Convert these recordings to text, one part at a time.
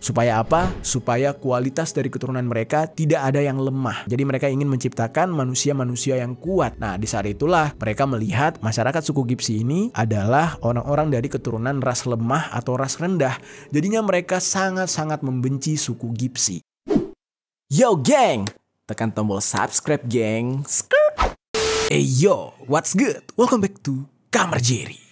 Supaya apa? Supaya kualitas dari keturunan mereka tidak ada yang lemah. Jadi mereka ingin menciptakan manusia-manusia yang kuat. Nah, di saat itulah mereka melihat masyarakat suku Gipsi ini adalah orang-orang dari keturunan ras lemah atau ras rendah. Jadinya mereka sangat-sangat membenci suku Gipsi. Yo geng, tekan tombol subscribe geng. Hey yo, what's good? Welcome back to Kamar Jerry.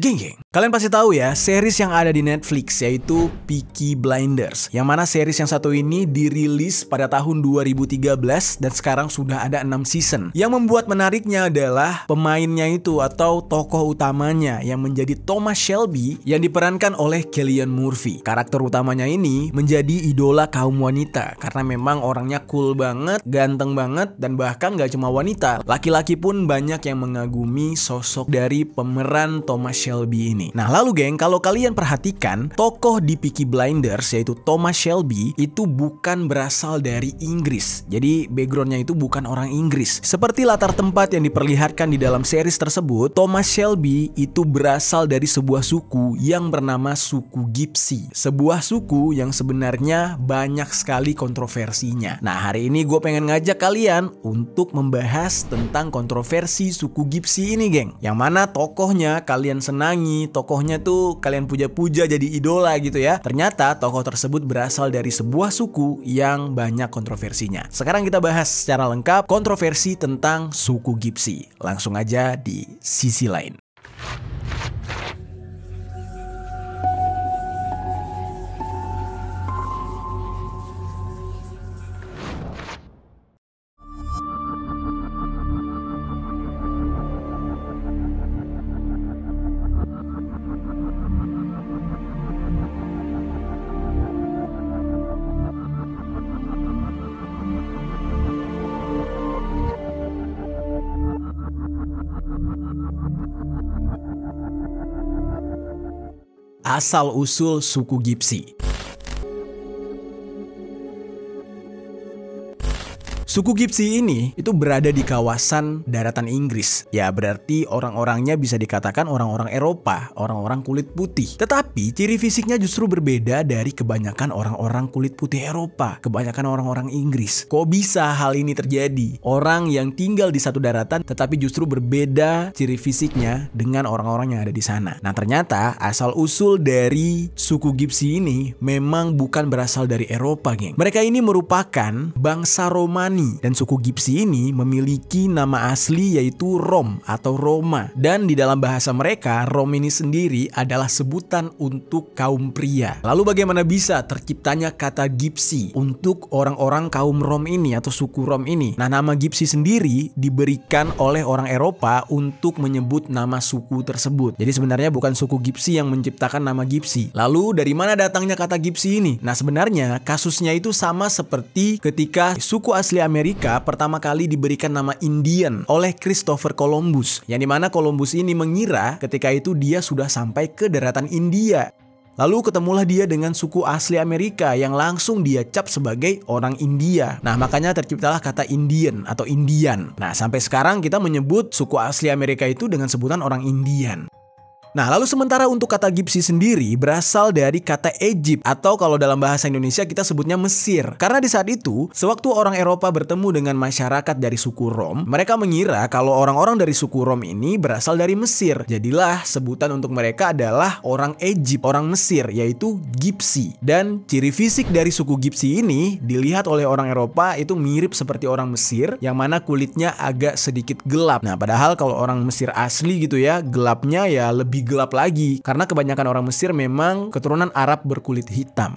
Geng, kalian pasti tahu ya series yang ada di Netflix yaitu Peaky Blinders. Yang mana series yang satu ini dirilis pada tahun 2013 dan sekarang sudah ada 6 season. Yang membuat menariknya adalah pemainnya itu atau tokoh utamanya yang menjadi Thomas Shelby yang diperankan oleh Cillian Murphy. Karakter utamanya ini menjadi idola kaum wanita karena memang orangnya cool banget, ganteng banget, dan bahkan gak cuma wanita, laki-laki pun banyak yang mengagumi sosok dari pemeran Thomas Shelby ini. Nah lalu geng, kalau kalian perhatikan tokoh di Peaky Blinders yaitu Thomas Shelby itu bukan berasal dari Inggris. Jadi backgroundnya itu bukan orang Inggris. Seperti latar tempat yang diperlihatkan di dalam series tersebut, Thomas Shelby itu berasal dari sebuah suku yang bernama suku Gipsi. Sebuah suku yang sebenarnya banyak sekali kontroversinya. Nah hari ini gue pengen ngajak kalian untuk membahas tentang kontroversi suku Gipsi ini geng. Yang mana tokohnya kalian senangi, tokohnya tuh kalian puja-puja jadi idola gitu ya. Ternyata tokoh tersebut berasal dari sebuah suku yang banyak kontroversinya. Sekarang kita bahas secara lengkap kontroversi tentang suku Gipsi. Langsung aja di sisi lain. Asal-usul suku Gipsi. Suku Gipsi ini itu berada di kawasan daratan Inggris. Ya berarti orang-orangnya bisa dikatakan orang-orang Eropa, orang-orang kulit putih. Tetapi ciri fisiknya justru berbeda dari kebanyakan orang-orang kulit putih Eropa, kebanyakan orang-orang Inggris. Kok bisa hal ini terjadi? Orang yang tinggal di satu daratan tetapi justru berbeda ciri fisiknya dengan orang-orang yang ada di sana. Nah ternyata asal-usul dari suku Gipsi ini memang bukan berasal dari Eropa geng. Mereka ini merupakan bangsa Romani. Dan suku Gipsi ini memiliki nama asli yaitu Rom atau Roma. Dan di dalam bahasa mereka, Rom ini sendiri adalah sebutan untuk kaum pria. Lalu bagaimana bisa terciptanya kata Gipsi untuk orang-orang kaum Rom ini atau suku Rom ini? Nah nama Gipsi sendiri diberikan oleh orang Eropa untuk menyebut nama suku tersebut. Jadi sebenarnya bukan suku Gipsi yang menciptakan nama Gipsi. Lalu dari mana datangnya kata Gipsi ini? Nah sebenarnya kasusnya itu sama seperti ketika suku asli Amerika pertama kali diberikan nama Indian oleh Christopher Columbus, yang dimana Columbus ini mengira ketika itu dia sudah sampai ke daratan India. Lalu ketemulah dia dengan suku asli Amerika yang langsung dia cap sebagai orang India. Nah makanya terciptalah kata Indian atau Indian. Nah sampai sekarang kita menyebut suku asli Amerika itu dengan sebutan orang Indian. Nah lalu sementara untuk kata Gipsi sendiri berasal dari kata Egypt atau kalau dalam bahasa Indonesia kita sebutnya Mesir. Karena di saat itu sewaktu orang Eropa bertemu dengan masyarakat dari suku Rom, mereka mengira kalau orang-orang dari suku Rom ini berasal dari Mesir. Jadilah sebutan untuk mereka adalah orang Egypt, orang Mesir, yaitu Gipsi. Dan ciri fisik dari suku Gipsi ini dilihat oleh orang Eropa itu mirip seperti orang Mesir yang mana kulitnya agak sedikit gelap. Nah padahal kalau orang Mesir asli gitu ya, gelapnya ya lebih gelap lagi karena kebanyakan orang Mesir memang keturunan Arab berkulit hitam.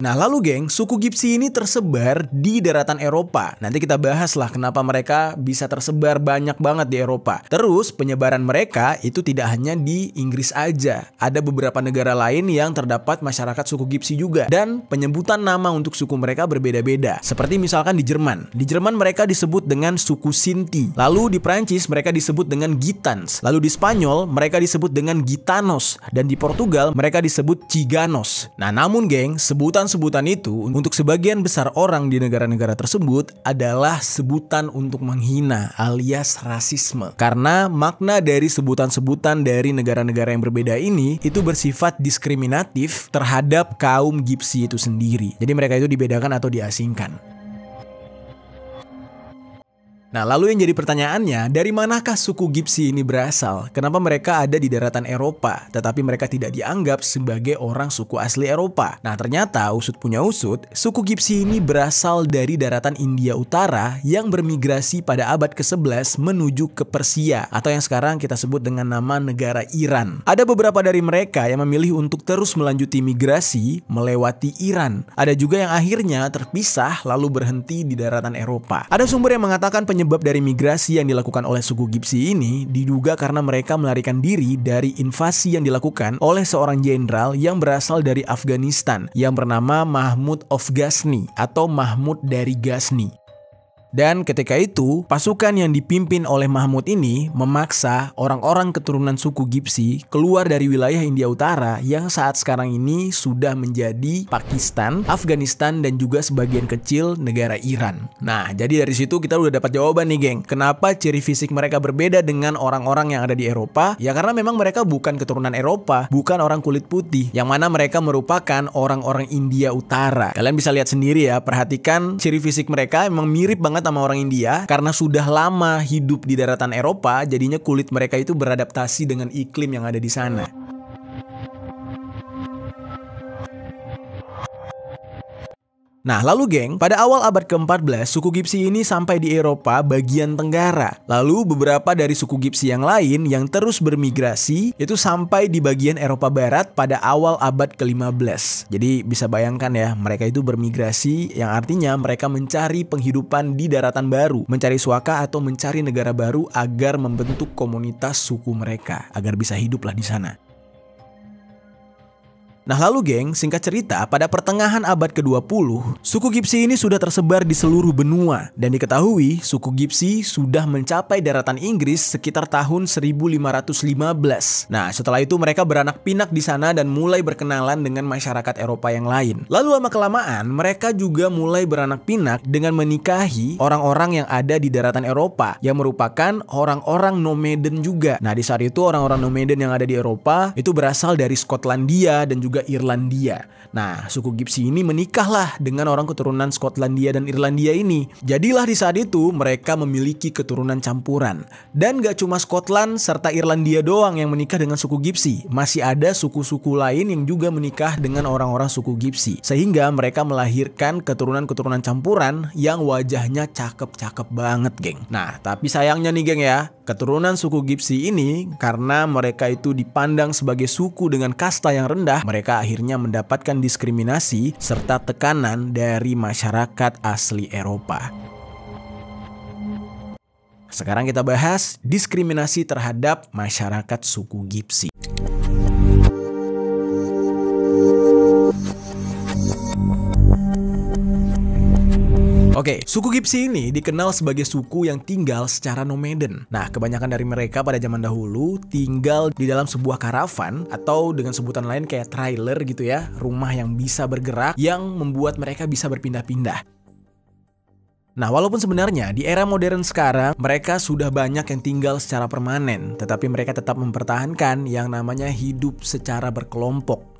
Nah lalu geng, suku Gipsi ini tersebar di daratan Eropa. Nanti kita bahas lah kenapa mereka bisa tersebar banyak banget di Eropa. Terus penyebaran mereka itu tidak hanya di Inggris aja. Ada beberapa negara lain yang terdapat masyarakat suku Gipsi juga. Dan penyebutan nama untuk suku mereka berbeda-beda. Seperti misalkan di Jerman. Di Jerman mereka disebut dengan suku Sinti. Lalu di Prancis mereka disebut dengan Gitans. Lalu di Spanyol mereka disebut dengan Gitanos. Dan di Portugal mereka disebut Ciganos. Nah namun geng, sebutan sebutan-sebutan itu untuk sebagian besar orang di negara-negara tersebut adalah sebutan untuk menghina alias rasisme. Karena makna dari sebutan-sebutan dari negara-negara yang berbeda ini itu bersifat diskriminatif terhadap kaum Gypsy itu sendiri. Jadi mereka itu dibedakan atau diasingkan. Nah, lalu yang jadi pertanyaannya, dari manakah suku Gypsy ini berasal? Kenapa mereka ada di daratan Eropa, tetapi mereka tidak dianggap sebagai orang suku asli Eropa? Nah, ternyata usut punya usut, suku Gypsy ini berasal dari daratan India Utara yang bermigrasi pada abad ke-11 menuju ke Persia, atau yang sekarang kita sebut dengan nama negara Iran. Ada beberapa dari mereka yang memilih untuk terus melanjuti migrasi melewati Iran. Ada juga yang akhirnya terpisah lalu berhenti di daratan Eropa. Ada sumber yang mengatakan penyebab dari migrasi yang dilakukan oleh suku Gypsy ini diduga karena mereka melarikan diri dari invasi yang dilakukan oleh seorang jenderal yang berasal dari Afghanistan yang bernama Mahmud of Ghazni atau Mahmud dari Ghazni. Dan ketika itu, pasukan yang dipimpin oleh Mahmud ini memaksa orang-orang keturunan suku Gypsy keluar dari wilayah India Utara yang saat sekarang ini sudah menjadi Pakistan, Afghanistan, dan juga sebagian kecil negara Iran. Nah, jadi dari situ kita udah dapat jawaban nih, geng. Kenapa ciri fisik mereka berbeda dengan orang-orang yang ada di Eropa? Ya karena memang mereka bukan keturunan Eropa, bukan orang kulit putih, yang mana mereka merupakan orang-orang India Utara. Kalian bisa lihat sendiri ya, perhatikan ciri fisik mereka emang mirip banget sama orang India karena sudah lama hidup di daratan Eropa, jadinya kulit mereka itu beradaptasi dengan iklim yang ada di sana. Nah, lalu geng, pada awal abad ke-14, suku Gypsy ini sampai di Eropa bagian tenggara. Lalu beberapa dari suku Gypsy yang lain yang terus bermigrasi itu sampai di bagian Eropa Barat pada awal abad ke-15. Jadi bisa bayangkan ya, mereka itu bermigrasi yang artinya mereka mencari penghidupan di daratan baru, mencari suaka atau mencari negara baru agar membentuk komunitas suku mereka, agar bisa hiduplah di sana. Nah lalu geng, singkat cerita, pada pertengahan abad ke-20, suku Gypsy ini sudah tersebar di seluruh benua. Dan diketahui, suku Gypsy sudah mencapai daratan Inggris sekitar tahun 1515. Nah setelah itu mereka beranak pinak di sana dan mulai berkenalan dengan masyarakat Eropa yang lain. Lalu lama-kelamaan, mereka juga mulai beranak pinak dengan menikahi orang-orang yang ada di daratan Eropa, yang merupakan orang-orang nomaden juga. Nah di saat itu orang-orang nomaden yang ada di Eropa itu berasal dari Skotlandia dan juga Irlandia. Nah, suku Gypsy ini menikahlah dengan orang keturunan Skotlandia dan Irlandia ini. Jadilah di saat itu mereka memiliki keturunan campuran. Dan gak cuma Skotland serta Irlandia doang yang menikah dengan suku Gypsy. Masih ada suku-suku lain yang juga menikah dengan orang-orang suku Gypsy. Sehingga mereka melahirkan keturunan-keturunan campuran yang wajahnya cakep-cakep banget, geng. Nah, tapi sayangnya nih, geng ya, keturunan suku Gypsy ini karena mereka itu dipandang sebagai suku dengan kasta yang rendah, mereka akhirnya mendapatkan diskriminasi serta tekanan dari masyarakat asli Eropa. Sekarang kita bahas diskriminasi terhadap masyarakat suku Gypsy. Oke, suku Gypsy ini dikenal sebagai suku yang tinggal secara nomaden. Nah, kebanyakan dari mereka pada zaman dahulu tinggal di dalam sebuah karavan atau dengan sebutan lain kayak trailer gitu ya, rumah yang bisa bergerak yang membuat mereka bisa berpindah-pindah. Nah, walaupun sebenarnya di era modern sekarang mereka sudah banyak yang tinggal secara permanen, tetapi mereka tetap mempertahankan yang namanya hidup secara berkelompok.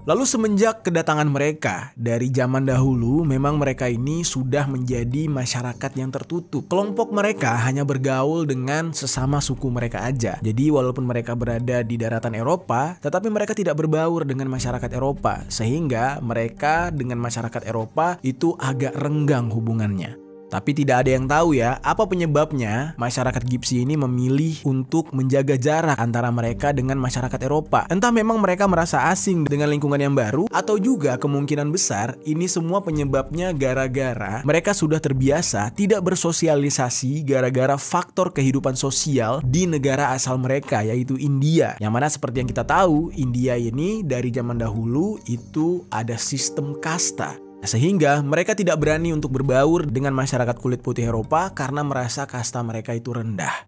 Lalu semenjak kedatangan mereka dari zaman dahulu, memang mereka ini sudah menjadi masyarakat yang tertutup. Kelompok mereka hanya bergaul dengan sesama suku mereka aja. Jadi walaupun mereka berada di daratan Eropa, tetapi mereka tidak berbaur dengan masyarakat Eropa. Sehingga mereka dengan masyarakat Eropa itu agak renggang hubungannya. Tapi tidak ada yang tahu ya, apa penyebabnya masyarakat Gypsy ini memilih untuk menjaga jarak antara mereka dengan masyarakat Eropa. Entah memang mereka merasa asing dengan lingkungan yang baru, atau juga kemungkinan besar ini semua penyebabnya gara-gara mereka sudah terbiasa tidak bersosialisasi gara-gara faktor kehidupan sosial di negara asal mereka, yaitu India. Yang mana seperti yang kita tahu, India ini dari zaman dahulu itu ada sistem kasta. Sehingga mereka tidak berani untuk berbaur dengan masyarakat kulit putih Eropa karena merasa kasta mereka itu rendah.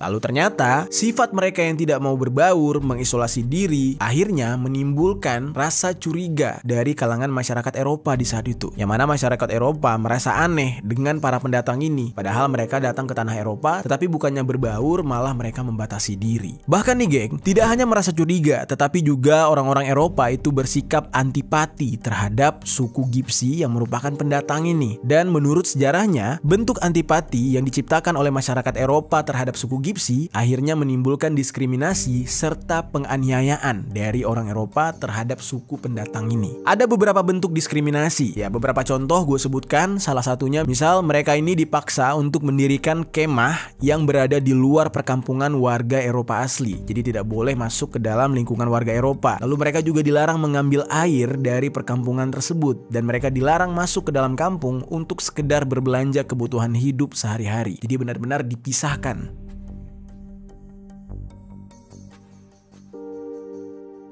Lalu ternyata sifat mereka yang tidak mau berbaur, mengisolasi diri, akhirnya menimbulkan rasa curiga dari kalangan masyarakat Eropa di saat itu. Yang mana masyarakat Eropa merasa aneh dengan para pendatang ini. Padahal mereka datang ke tanah Eropa, tetapi bukannya berbaur, malah mereka membatasi diri. Bahkan nih geng, tidak hanya merasa curiga, tetapi juga orang-orang Eropa itu bersikap antipati terhadap suku Gipsi yang merupakan pendatang ini. Dan menurut sejarahnya, bentuk antipati yang diciptakan oleh masyarakat Eropa terhadap suku Gipsi akhirnya menimbulkan diskriminasi serta penganiayaan dari orang Eropa terhadap suku pendatang ini. Ada beberapa bentuk diskriminasi, ya beberapa contoh gue sebutkan. Salah satunya misal mereka ini dipaksa untuk mendirikan kemah yang berada di luar perkampungan warga Eropa asli. Jadi tidak boleh masuk ke dalam lingkungan warga Eropa. Lalu mereka juga dilarang mengambil air dari perkampungan tersebut, dan mereka dilarang masuk ke dalam kampung untuk sekedar berbelanja kebutuhan hidup sehari-hari. Jadi benar-benar dipisahkan.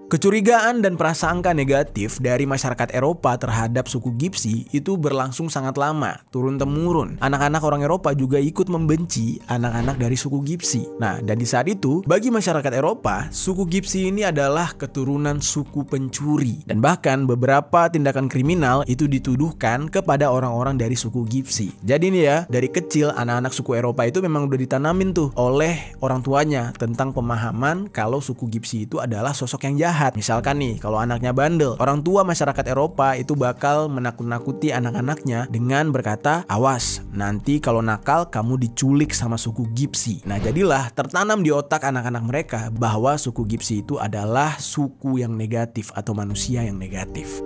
Kecurigaan dan prasangka negatif dari masyarakat Eropa terhadap suku Gipsi itu berlangsung sangat lama, turun-temurun. Anak-anak orang Eropa juga ikut membenci anak-anak dari suku Gipsi. Nah, dan di saat itu, bagi masyarakat Eropa, suku Gipsi ini adalah keturunan suku pencuri. Dan bahkan beberapa tindakan kriminal itu dituduhkan kepada orang-orang dari suku Gipsi. Jadi nih ya, dari kecil anak-anak suku Eropa itu memang udah ditanamin tuh oleh orang tuanya tentang pemahaman kalau suku Gipsi itu adalah sosok yang jahat. Misalkan nih, kalau anaknya bandel, orang tua masyarakat Eropa itu bakal menakut-nakuti anak-anaknya dengan berkata, awas, nanti kalau nakal kamu diculik sama suku Gipsi. Nah, jadilah tertanam di otak anak-anak mereka bahwa suku Gipsi itu adalah suku yang negatif atau manusia yang negatif.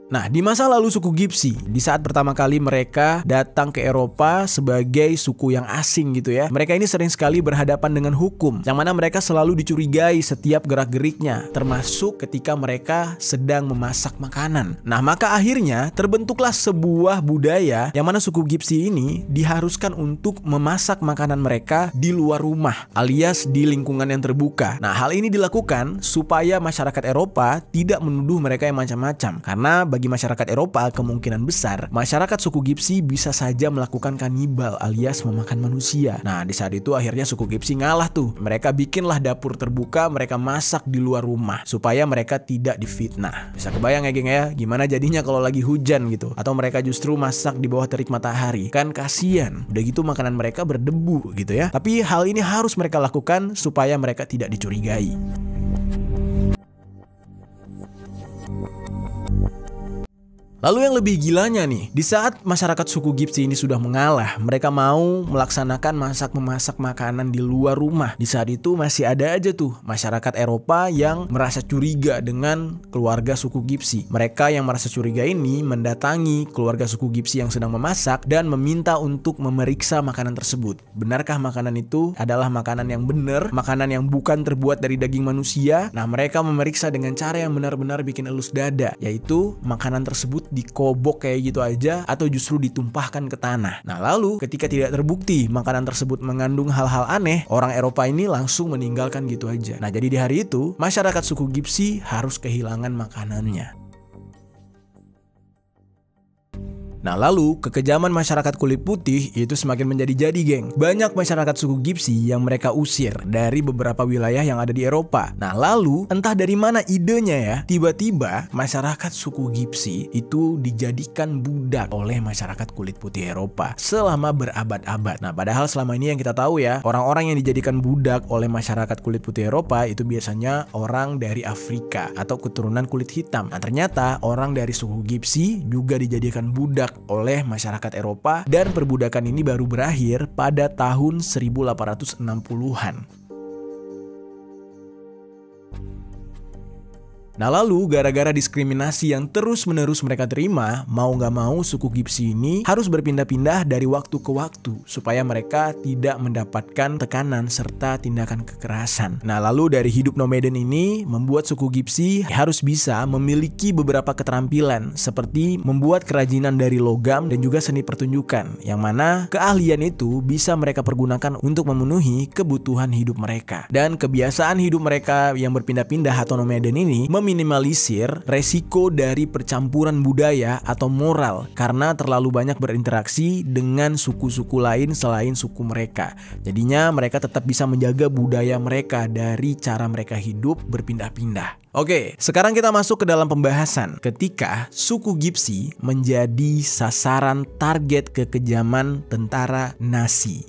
Nah, di masa lalu suku Gipsi, di saat pertama kali mereka datang ke Eropa sebagai suku yang asing gitu ya, mereka ini sering sekali berhadapan dengan hukum, yang mana mereka selalu dicurigai setiap gerak-geriknya, termasuk ketika mereka sedang memasak makanan. Nah, maka akhirnya terbentuklah sebuah budaya yang mana suku Gipsi ini diharuskan untuk memasak makanan mereka di luar rumah, alias di lingkungan yang terbuka. Nah, hal ini dilakukan supaya masyarakat Eropa tidak menuduh mereka yang macam-macam, karena bagi masyarakat Eropa, kemungkinan besar masyarakat suku Gipsi bisa saja melakukan kanibal alias memakan manusia. Nah, di saat itu akhirnya suku Gipsi ngalah tuh. Mereka bikinlah dapur terbuka, mereka masak di luar rumah supaya mereka tidak difitnah. Bisa kebayang ya geng ya, gimana jadinya kalau lagi hujan gitu, atau mereka justru masak di bawah terik matahari. Kan kasian, udah gitu makanan mereka berdebu gitu ya. Tapi hal ini harus mereka lakukan supaya mereka tidak dicurigai. Lalu yang lebih gilanya nih, di saat masyarakat suku Gipsi ini sudah mengalah, mereka mau melaksanakan memasak makanan di luar rumah. Di saat itu masih ada aja tuh masyarakat Eropa yang merasa curiga dengan keluarga suku Gipsi. Mereka yang merasa curiga ini mendatangi keluarga suku Gipsi yang sedang memasak dan meminta untuk memeriksa makanan tersebut. Benarkah makanan itu adalah makanan yang benar, makanan yang bukan terbuat dari daging manusia? Nah, mereka memeriksa dengan cara yang benar-benar bikin elus dada, yaitu makanan tersebut dikobok kayak gitu aja atau justru ditumpahkan ke tanah. Nah, lalu ketika tidak terbukti makanan tersebut mengandung hal-hal aneh, orang Eropa ini langsung meninggalkan gitu aja. Nah, jadi di hari itu masyarakat suku Gipsi harus kehilangan makanannya. Nah, lalu kekejaman masyarakat kulit putih itu semakin menjadi-jadi geng. Banyak masyarakat suku Gipsi yang mereka usir dari beberapa wilayah yang ada di Eropa. Nah, lalu entah dari mana idenya ya, tiba-tiba masyarakat suku Gipsi itu dijadikan budak oleh masyarakat kulit putih Eropa selama berabad-abad. Nah, padahal selama ini yang kita tahu ya, orang-orang yang dijadikan budak oleh masyarakat kulit putih Eropa itu biasanya orang dari Afrika atau keturunan kulit hitam. Nah, ternyata orang dari suku Gipsi juga dijadikan budak oleh masyarakat Eropa, dan perbudakan ini baru berakhir pada tahun 1860-an. Nah, lalu gara-gara diskriminasi yang terus-menerus mereka terima, mau gak mau suku Gipsi ini harus berpindah-pindah dari waktu ke waktu supaya mereka tidak mendapatkan tekanan serta tindakan kekerasan. Nah, lalu dari hidup nomaden ini membuat suku Gipsi harus bisa memiliki beberapa keterampilan seperti membuat kerajinan dari logam dan juga seni pertunjukan, yang mana keahlian itu bisa mereka pergunakan untuk memenuhi kebutuhan hidup mereka. Dan kebiasaan hidup mereka yang berpindah-pindah atau nomaden ini meminimalisir resiko dari percampuran budaya atau moral karena terlalu banyak berinteraksi dengan suku-suku lain selain suku mereka. Jadinya mereka tetap bisa menjaga budaya mereka dari cara mereka hidup berpindah-pindah. Oke, sekarang kita masuk ke dalam pembahasan ketika suku Gipsi menjadi sasaran target kekejaman tentara Nazi.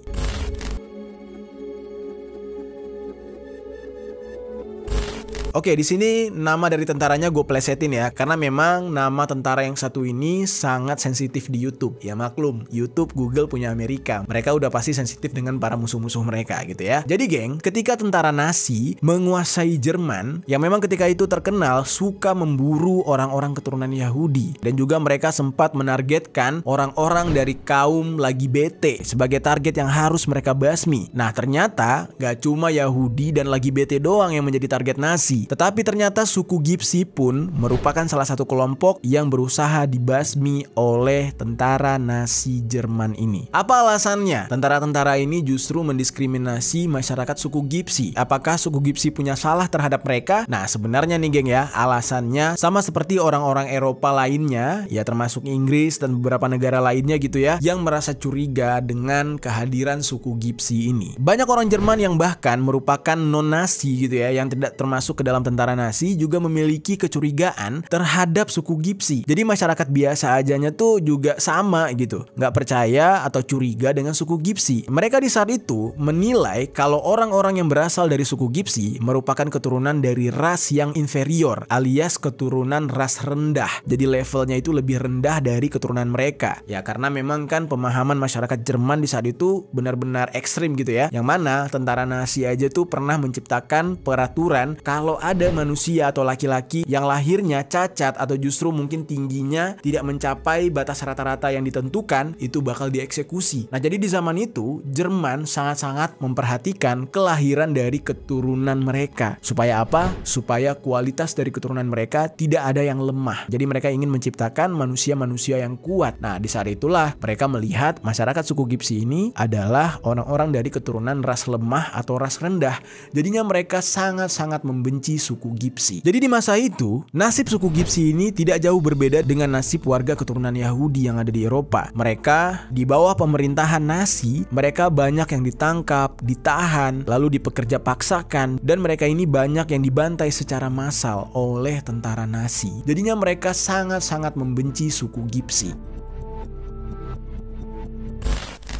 Oke, di sini nama dari tentaranya gue plesetin ya, karena memang nama tentara yang satu ini sangat sensitif di YouTube. Ya maklum, YouTube, Google punya Amerika. Mereka udah pasti sensitif dengan para musuh-musuh mereka gitu ya. Jadi geng, ketika tentara Nazi menguasai Jerman, yang memang ketika itu terkenal suka memburu orang-orang keturunan Yahudi, dan juga mereka sempat menargetkan orang-orang dari kaum LGBT sebagai target yang harus mereka basmi. Nah ternyata gak cuma Yahudi dan LGBT doang yang menjadi target Nazi, tetapi ternyata suku Gipsi pun merupakan salah satu kelompok yang berusaha dibasmi oleh tentara Nazi Jerman ini. Apa alasannya? Tentara-tentara ini justru mendiskriminasi masyarakat suku Gipsi. Apakah suku Gipsi punya salah terhadap mereka? Nah sebenarnya nih geng ya, alasannya sama seperti orang-orang Eropa lainnya, ya termasuk Inggris dan beberapa negara lainnya gitu ya, yang merasa curiga dengan kehadiran suku Gipsi ini. Banyak orang Jerman yang bahkan merupakan non-Nazi gitu ya, yang tidak termasuk ke dalam tentara Nazi juga memiliki kecurigaan terhadap suku Gipsi. Jadi masyarakat biasa ajanya tuh juga sama gitu, nggak percaya atau curiga dengan suku Gipsi. Mereka di saat itu menilai kalau orang-orang yang berasal dari suku Gipsi merupakan keturunan dari ras yang inferior, alias keturunan ras rendah. Jadi levelnya itu lebih rendah dari keturunan mereka. Ya karena memang kan pemahaman masyarakat Jerman di saat itu benar-benar ekstrim gitu ya. Yang mana tentara Nazi aja tuh pernah menciptakan peraturan kalau ada manusia atau laki-laki yang lahirnya cacat atau justru mungkin tingginya tidak mencapai batas rata-rata yang ditentukan, itu bakal dieksekusi. Nah jadi di zaman itu Jerman sangat-sangat memperhatikan kelahiran dari keturunan mereka. Supaya apa? Supaya kualitas dari keturunan mereka tidak ada yang lemah. Jadi mereka ingin menciptakan manusia-manusia yang kuat. Nah di saat itulah mereka melihat masyarakat suku Gipsi ini adalah orang-orang dari keturunan ras lemah atau ras rendah. Jadinya mereka sangat-sangat membenci suku Gipsi. Jadi di masa itu, nasib suku Gipsi ini tidak jauh berbeda dengan nasib warga keturunan Yahudi yang ada di Eropa. Mereka di bawah pemerintahan Nazi, mereka banyak yang ditangkap, ditahan, lalu dipekerja paksakan, dan mereka ini banyak yang dibantai secara massal oleh tentara Nazi. Jadinya mereka sangat-sangat membenci suku Gipsi.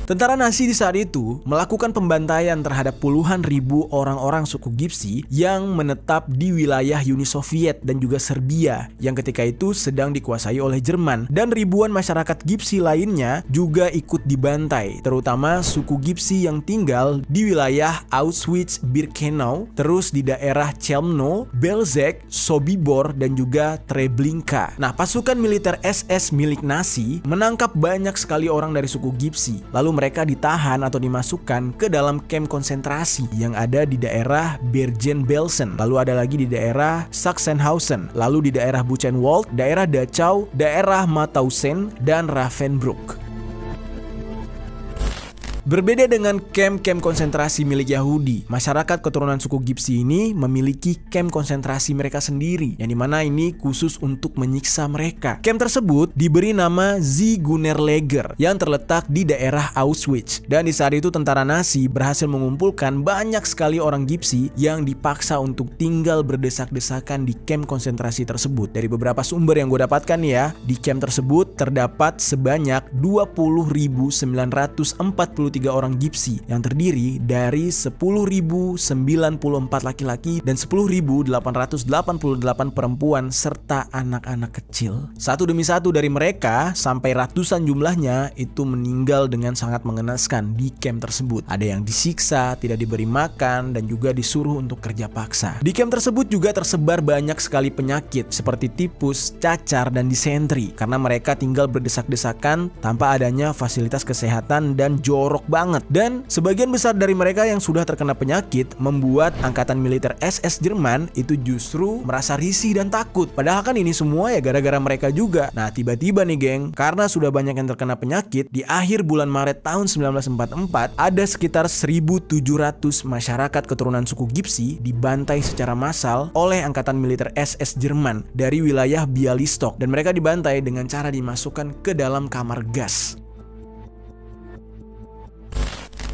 Tentara Nazi di saat itu melakukan pembantaian terhadap puluhan ribu orang-orang suku Gipsi yang menetap di wilayah Uni Soviet dan juga Serbia yang ketika itu sedang dikuasai oleh Jerman, dan ribuan masyarakat Gipsi lainnya juga ikut dibantai, terutama suku Gipsi yang tinggal di wilayah Auschwitz-Birkenau, terus di daerah Chelmno, Belzec, Sobibor, dan juga Treblinka. Nah, pasukan militer SS milik Nazi menangkap banyak sekali orang dari suku Gipsi, lalu mereka ditahan atau dimasukkan ke dalam kamp konsentrasi yang ada di daerah Bergen-Belsen, lalu ada lagi di daerah Sachsenhausen, lalu di daerah Buchenwald, daerah Dachau, daerah Mauthausen, dan Ravensbrück. Berbeda dengan kamp-kamp konsentrasi milik Yahudi, masyarakat keturunan suku Gipsi ini memiliki kamp konsentrasi mereka sendiri, yang dimana ini khusus untuk menyiksa mereka. Kamp tersebut diberi nama Ziegunerlager yang terletak di daerah Auschwitz, dan di saat itu tentara Nazi berhasil mengumpulkan banyak sekali orang Gipsi yang dipaksa untuk tinggal berdesak-desakan di kamp konsentrasi tersebut. Dari beberapa sumber yang gue dapatkan nih ya, di kamp tersebut terdapat sebanyak 20.943 orang Gipsi yang terdiri dari 10.094 laki-laki dan 10.888 perempuan serta anak-anak kecil. Satu demi satu dari mereka sampai ratusan jumlahnya itu meninggal dengan sangat mengenaskan di camp tersebut. Ada yang disiksa, tidak diberi makan, dan juga disuruh untuk kerja paksa. Di camp tersebut juga tersebar banyak sekali penyakit seperti tipus, cacar, dan disentri karena mereka tinggal berdesak-desakan tanpa adanya fasilitas kesehatan dan jorok banget. Dan sebagian besar dari mereka yang sudah terkena penyakit membuat angkatan militer SS Jerman itu justru merasa risih dan takut. Padahal kan ini semua ya gara-gara mereka juga. Nah tiba-tiba nih geng, karena sudah banyak yang terkena penyakit, di akhir bulan Maret tahun 1944 ada sekitar 1.700 masyarakat keturunan suku Gipsi dibantai secara massal oleh angkatan militer SS Jerman dari wilayah Bialystok, dan mereka dibantai dengan cara dimasukkan ke dalam kamar gas.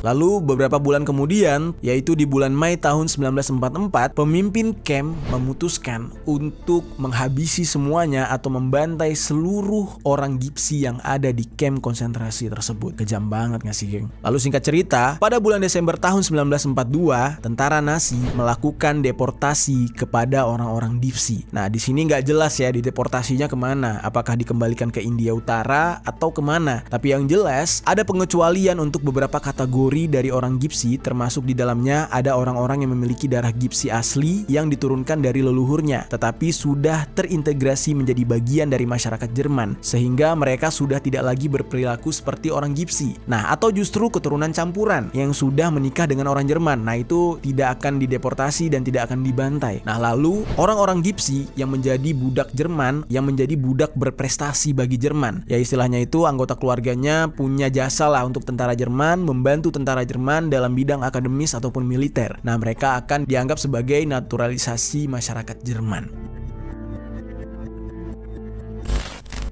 Lalu beberapa bulan kemudian, yaitu di bulan Mei tahun 1944, pemimpin camp memutuskan untuk menghabisi semuanya atau membantai seluruh orang Gipsi yang ada di camp konsentrasi tersebut. Kejam banget gak sih geng? Lalu singkat cerita, pada bulan Desember tahun 1942, tentara Nazi melakukan deportasi kepada orang-orang Gipsi. Nah di sini nggak jelas ya dideportasinya kemana, apakah dikembalikan ke India Utara atau kemana. Tapi yang jelas ada pengecualian untuk beberapa kategori dari orang Gipsi, termasuk di dalamnya ada orang-orang yang memiliki darah Gipsi asli yang diturunkan dari leluhurnya, tetapi sudah terintegrasi menjadi bagian dari masyarakat Jerman, sehingga mereka sudah tidak lagi berperilaku seperti orang Gipsi. Nah, atau justru keturunan campuran yang sudah menikah dengan orang Jerman. Nah, itu tidak akan dideportasi dan tidak akan dibantai. Nah, lalu orang-orang Gipsi yang menjadi budak Jerman, yang menjadi budak berprestasi bagi Jerman, ya istilahnya itu anggota keluarganya punya jasa lah untuk tentara Jerman, membantu tentara Jerman dalam bidang akademis ataupun militer. Nah, mereka akan dianggap sebagai naturalisasi masyarakat Jerman.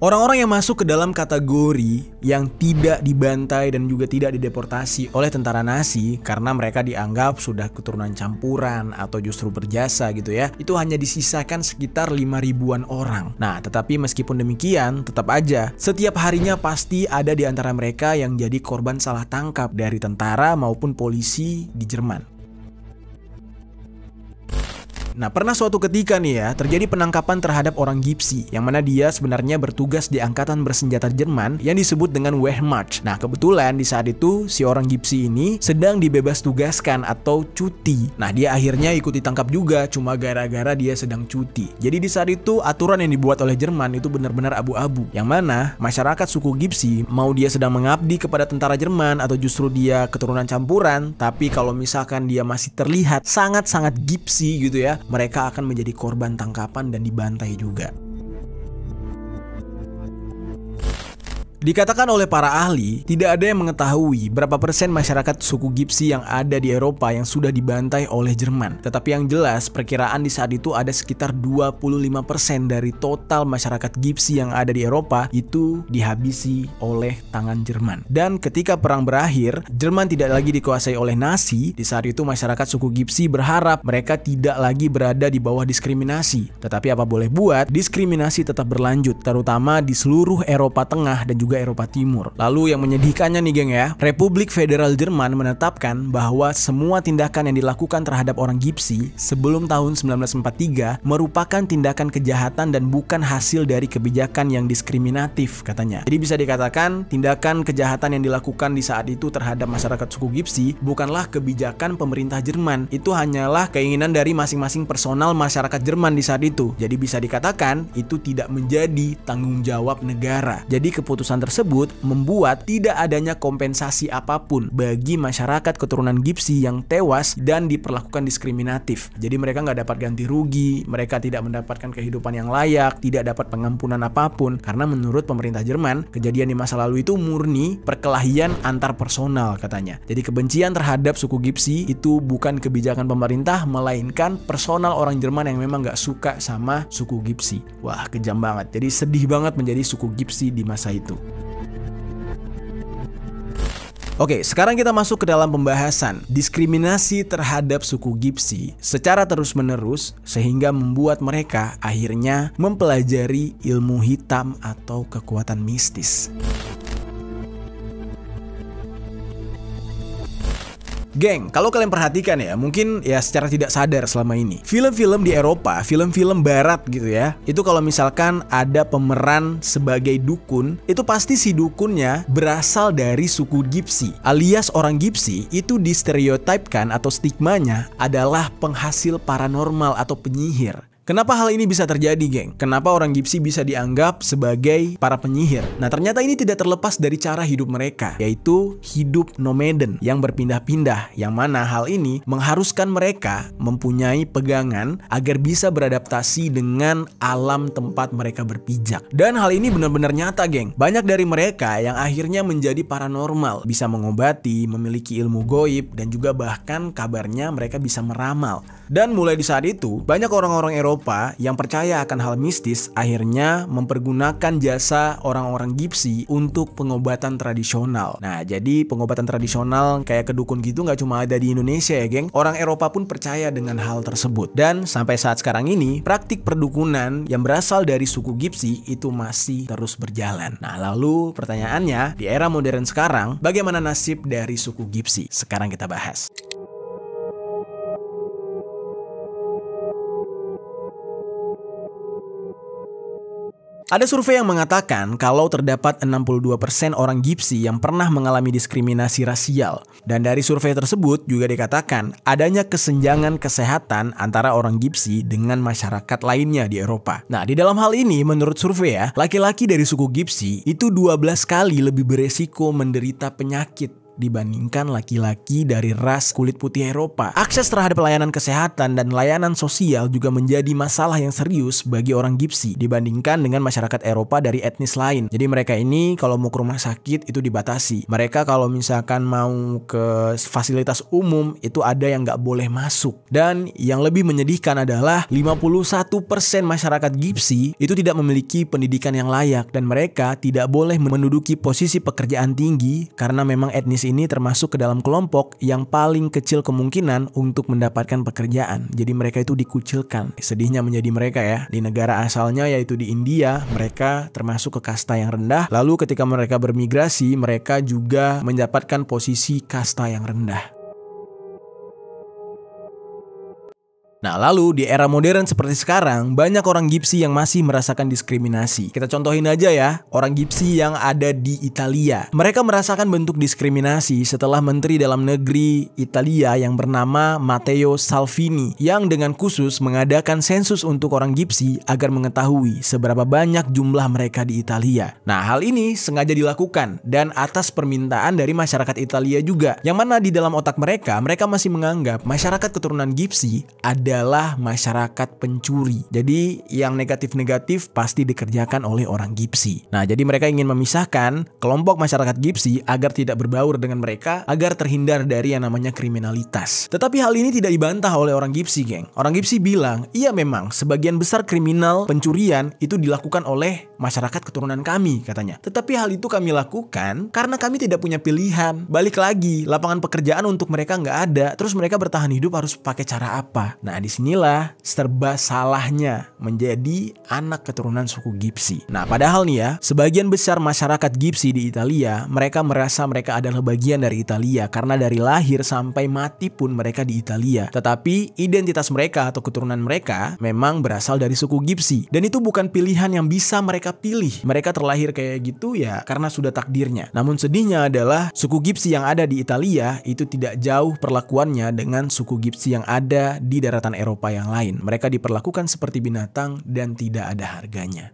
Orang-orang yang masuk ke dalam kategori yang tidak dibantai dan juga tidak dideportasi oleh tentara Nazi karena mereka dianggap sudah keturunan campuran atau justru berjasa gitu ya, itu hanya disisakan sekitar 5.000-an orang. Nah, tetapi meskipun demikian, tetap aja setiap harinya pasti ada di antara mereka yang jadi korban salah tangkap dari tentara maupun polisi di Jerman. Nah, pernah suatu ketika nih ya, terjadi penangkapan terhadap orang Gipsi, yang mana dia sebenarnya bertugas di angkatan bersenjata Jerman yang disebut dengan Wehrmacht. Nah, kebetulan di saat itu si orang Gipsi ini sedang dibebas tugaskan atau cuti. Nah, dia akhirnya ikut ditangkap juga, cuma gara-gara dia sedang cuti. Jadi di saat itu aturan yang dibuat oleh Jerman itu benar-benar abu-abu, yang mana masyarakat suku Gipsi, mau dia sedang mengabdi kepada tentara Jerman atau justru dia keturunan campuran, tapi kalau misalkan dia masih terlihat sangat-sangat Gipsi gitu ya, mereka akan menjadi korban tangkapan dan dibantai juga. Dikatakan oleh para ahli, tidak ada yang mengetahui berapa persen masyarakat suku Gipsi yang ada di Eropa yang sudah dibantai oleh Jerman. Tetapi yang jelas, perkiraan di saat itu ada sekitar 25% dari total masyarakat Gipsi yang ada di Eropa itu dihabisi oleh tangan Jerman. Dan ketika perang berakhir, Jerman tidak lagi dikuasai oleh Nazi. Di saat itu masyarakat suku Gipsi berharap mereka tidak lagi berada di bawah diskriminasi. Tetapi apa boleh buat, diskriminasi tetap berlanjut, terutama di seluruh Eropa Tengah dan juga Eropa Timur. Lalu yang menyedihkannya nih geng ya, Republik Federal Jerman menetapkan bahwa semua tindakan yang dilakukan terhadap orang Gipsi sebelum tahun 1943 merupakan tindakan kejahatan dan bukan hasil dari kebijakan yang diskriminatif katanya. Jadi bisa dikatakan tindakan kejahatan yang dilakukan di saat itu terhadap masyarakat suku Gipsi bukanlah kebijakan pemerintah Jerman, itu hanyalah keinginan dari masing-masing personal masyarakat Jerman di saat itu. Jadi bisa dikatakan itu tidak menjadi tanggung jawab negara. Jadi keputusan tersebut membuat tidak adanya kompensasi apapun bagi masyarakat keturunan Gipsi yang tewas dan diperlakukan diskriminatif. Jadi mereka nggak dapat ganti rugi, mereka tidak mendapatkan kehidupan yang layak, tidak dapat pengampunan apapun, karena menurut pemerintah Jerman, kejadian di masa lalu itu murni perkelahian antar personal katanya. Jadi kebencian terhadap suku Gipsi itu bukan kebijakan pemerintah, melainkan personal orang Jerman yang memang nggak suka sama suku Gipsi. Wah, kejam banget. Jadi sedih banget menjadi suku Gipsi di masa itu. Oke, sekarang kita masuk ke dalam pembahasan diskriminasi terhadap suku Gipsi secara terus-menerus sehingga membuat mereka akhirnya mempelajari ilmu hitam atau kekuatan mistis. Geng, kalau kalian perhatikan ya, mungkin ya secara tidak sadar selama ini, film-film di Eropa, film-film barat gitu ya, itu kalau misalkan ada pemeran sebagai dukun, itu pasti si dukunnya berasal dari suku Gipsi, alias orang Gipsi itu distereotipkan atau stigmanya adalah penghasil paranormal atau penyihir. Kenapa hal ini bisa terjadi, geng? Kenapa orang Gypsy bisa dianggap sebagai para penyihir? Nah, ternyata ini tidak terlepas dari cara hidup mereka, yaitu hidup nomaden yang berpindah-pindah, yang mana hal ini mengharuskan mereka mempunyai pegangan agar bisa beradaptasi dengan alam tempat mereka berpijak. Dan hal ini benar-benar nyata, geng. Banyak dari mereka yang akhirnya menjadi paranormal, bisa mengobati, memiliki ilmu goib, dan juga bahkan kabarnya mereka bisa meramal. Dan mulai di saat itu, banyak orang-orang Eropa yang percaya akan hal mistis akhirnya mempergunakan jasa orang-orang Gypsy untuk pengobatan tradisional. Nah, jadi pengobatan tradisional kayak kedukun gitu nggak cuma ada di Indonesia ya, geng. Orang Eropa pun percaya dengan hal tersebut. Dan sampai saat sekarang ini, praktik perdukunan yang berasal dari suku Gypsy itu masih terus berjalan. Nah, lalu pertanyaannya, di era modern sekarang, bagaimana nasib dari suku Gypsy? Sekarang kita bahas. Ada survei yang mengatakan kalau terdapat 62% orang Gypsy yang pernah mengalami diskriminasi rasial. Dan dari survei tersebut juga dikatakan adanya kesenjangan kesehatan antara orang Gypsy dengan masyarakat lainnya di Eropa. Nah, di dalam hal ini menurut survei ya, laki-laki dari suku Gypsy itu 12 kali lebih beresiko menderita penyakit dibandingkan laki-laki dari ras kulit putih Eropa. Akses terhadap pelayanan kesehatan dan layanan sosial juga menjadi masalah yang serius bagi orang Gypsy dibandingkan dengan masyarakat Eropa dari etnis lain. Jadi mereka ini kalau mau ke rumah sakit itu dibatasi. Mereka kalau misalkan mau ke fasilitas umum itu ada yang nggak boleh masuk. Dan yang lebih menyedihkan adalah 51% masyarakat Gypsy itu tidak memiliki pendidikan yang layak dan mereka tidak boleh menduduki posisi pekerjaan tinggi karena memang etnis ini termasuk ke dalam kelompok yang paling kecil kemungkinan untuk mendapatkan pekerjaan. Jadi mereka itu dikucilkan. Sedihnya menjadi mereka ya. Di negara asalnya yaitu di India, mereka termasuk ke kasta yang rendah. Lalu ketika mereka bermigrasi, mereka juga mendapatkan posisi kasta yang rendah. Nah, lalu di era modern seperti sekarang, banyak orang Gypsy yang masih merasakan diskriminasi. Kita contohin aja ya, orang Gypsy yang ada di Italia. Mereka merasakan bentuk diskriminasi setelah Menteri Dalam Negeri Italia yang bernama Matteo Salvini, yang dengan khusus mengadakan sensus untuk orang Gypsy agar mengetahui seberapa banyak jumlah mereka di Italia. Nah, hal ini sengaja dilakukan dan atas permintaan dari masyarakat Italia juga, yang mana di dalam otak mereka masih menganggap masyarakat keturunan Gypsy adalah masyarakat pencuri. Jadi yang negatif-negatif pasti dikerjakan oleh orang Gypsy. Nah, jadi mereka ingin memisahkan kelompok masyarakat Gypsy agar tidak berbaur dengan mereka, agar terhindar dari yang namanya kriminalitas. Tetapi hal ini tidak dibantah oleh orang Gypsy, geng. Orang Gypsy bilang, iya memang sebagian besar kriminal pencurian itu dilakukan oleh masyarakat keturunan kami, katanya. Tetapi hal itu kami lakukan karena kami tidak punya pilihan. Balik lagi, lapangan pekerjaan untuk mereka nggak ada. Terus mereka bertahan hidup harus pakai cara apa? Nah, disinilah serba salahnya menjadi anak keturunan suku Gypsy. Nah, padahal nih ya, sebagian besar masyarakat Gypsy di Italia, mereka merasa mereka adalah bagian dari Italia karena dari lahir sampai mati pun mereka di Italia. Tetapi identitas mereka atau keturunan mereka memang berasal dari suku Gypsy. Dan itu bukan pilihan yang bisa mereka pilih. Mereka terlahir kayak gitu ya karena sudah takdirnya. Namun sedihnya adalah suku Gypsy yang ada di Italia itu tidak jauh perlakuannya dengan suku Gypsy yang ada di daratan Eropa yang lain. Mereka diperlakukan seperti binatang dan tidak ada harganya.